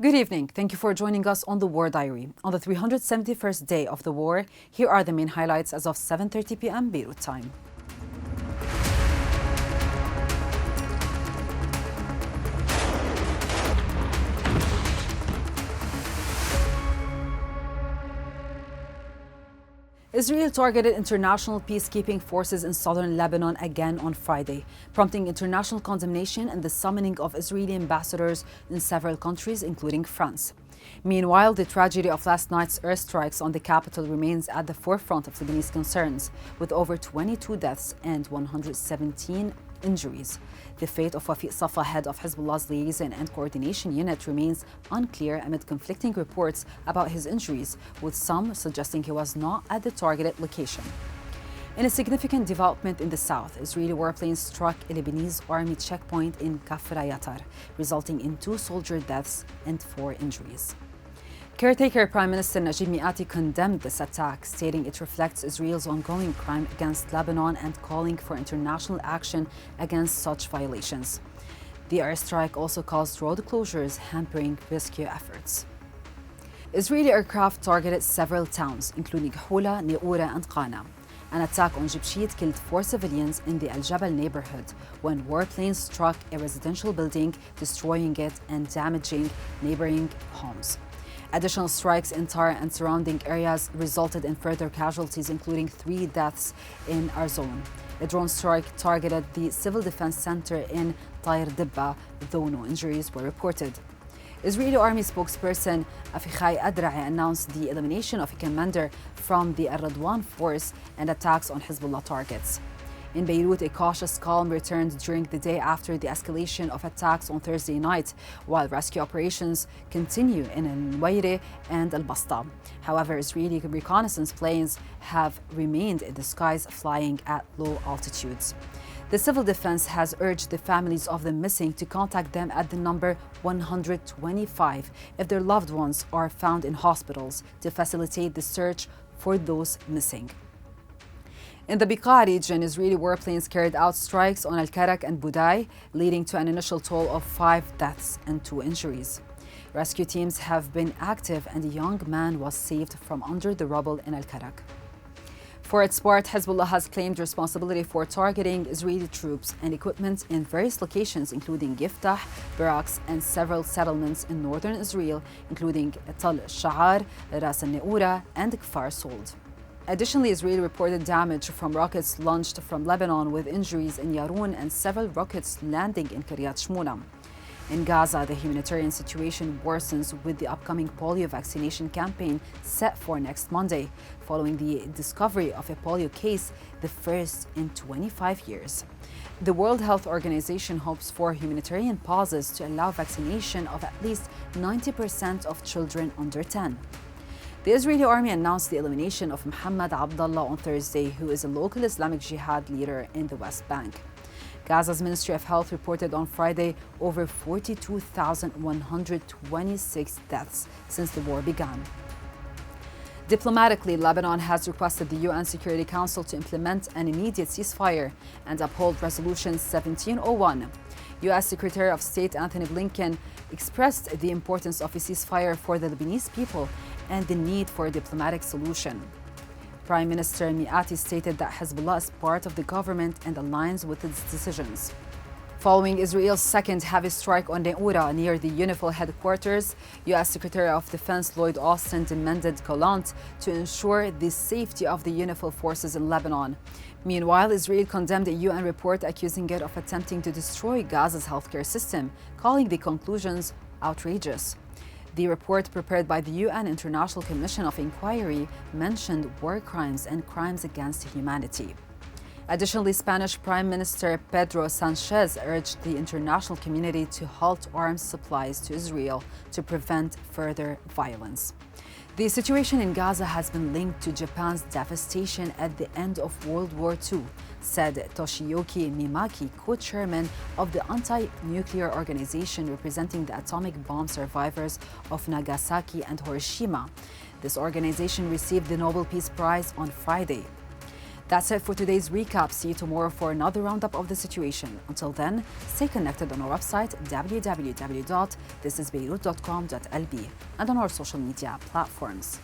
Good evening. Thank you for joining us on the War Diary. On the 371st day of the war, here are the main highlights as of 7:30 p.m. Beirut time. Israel targeted international peacekeeping forces in southern Lebanon again on Friday, prompting international condemnation and the summoning of Israeli ambassadors in several countries, including France. Meanwhile, the tragedy of last night's airstrikes on the capital remains at the forefront of Lebanese concerns, with over 22 deaths and 117 injuries. The fate of Wafiq Safa, head of Hezbollah's liaison and coordination unit, remains unclear amid conflicting reports about his injuries, with some suggesting he was not at the targeted location. In a significant development in the south, Israeli warplanes struck a Lebanese army checkpoint in Kafr Yatar, resulting in 2 soldier deaths and 4 injuries. Caretaker Prime Minister Najib Mikati condemned this attack, stating it reflects Israel's ongoing crime against Lebanon and calling for international action against such violations. The airstrike also caused road closures, hampering rescue efforts. Israeli aircraft targeted several towns, including Hala, Neura, and Qana. An attack on Jibshit killed 4 civilians in the Al Jabal neighborhood when warplanes struck a residential building, destroying it and damaging neighboring homes. Additional strikes in Tar and surrounding areas resulted in further casualties, including 3 deaths in our zone. A drone strike targeted the Civil Defense Center in Tair Dibba, though no injuries were reported. Israeli Army spokesperson Afichai Adra'i announced the elimination of a commander from the Al-Radwan force and attacks on Hezbollah targets. In Beirut, a cautious calm returned during the day after the escalation of attacks on Thursday night, while rescue operations continue in Al-Nuwairi and Al-Basta. However, Israeli reconnaissance planes have remained in the skies, flying at low altitudes. The civil defense has urged the families of the missing to contact them at the number 125 if their loved ones are found in hospitals to facilitate the search for those missing. In the Bekaa region, Israeli warplanes carried out strikes on Al-Karak and Budai, leading to an initial toll of 5 deaths and 2 injuries. Rescue teams have been active and a young man was saved from under the rubble in Al-Karak. For its part, Hezbollah has claimed responsibility for targeting Israeli troops and equipment in various locations, including Giftah, barracks, and several settlements in northern Israel, including Tal Sha'ar, Ras al-Neura, and Kfar Sold. Additionally, Israel reported damage from rockets launched from Lebanon, with injuries in Yarun and several rockets landing in Kiryat Shmona. In Gaza, the humanitarian situation worsens with the upcoming polio vaccination campaign set for next Monday, following the discovery of a polio case, the first in 25 years. The World Health Organization hopes for humanitarian pauses to allow vaccination of at least 90% of children under 10. The Israeli army announced the elimination of Hala Abdallah on Thursday, who is a local Islamic Jihad leader in the West Bank. Gaza's Ministry of Health reported on Friday over 42,126 deaths since the war began. Diplomatically, Lebanon has requested the UN Security Council to implement an immediate ceasefire and uphold Resolution 1701. U.S. Secretary of State Anthony Blinken expressed the importance of a ceasefire for the Lebanese people and the need for a diplomatic solution. Prime Minister Mikati stated that Hezbollah is part of the government and aligns with its decisions. Following Israel's second heavy strike on Neura near the UNIFIL headquarters, U.S. Secretary of Defense Lloyd Austin demanded Gallant to ensure the safety of the UNIFIL forces in Lebanon. Meanwhile, Israel condemned a UN report accusing it of attempting to destroy Gaza's healthcare system, calling the conclusions outrageous. The report, prepared by the UN International Commission of Inquiry, mentioned war crimes and crimes against humanity. Additionally, Spanish Prime Minister Pedro Sanchez urged the international community to halt arms supplies to Israel to prevent further violence. The situation in Gaza has been linked to Japan's devastation at the end of World War II, said Toshiyuki Mimaki, co-chairman of the anti-nuclear organization representing the atomic bomb survivors of Nagasaki and Hiroshima. This organization received the Nobel Peace Prize on Friday. That's it for today's recap. See you tomorrow for another roundup of the situation. Until then, stay connected on our website www.thisisbeirut.com.lb and on our social media platforms.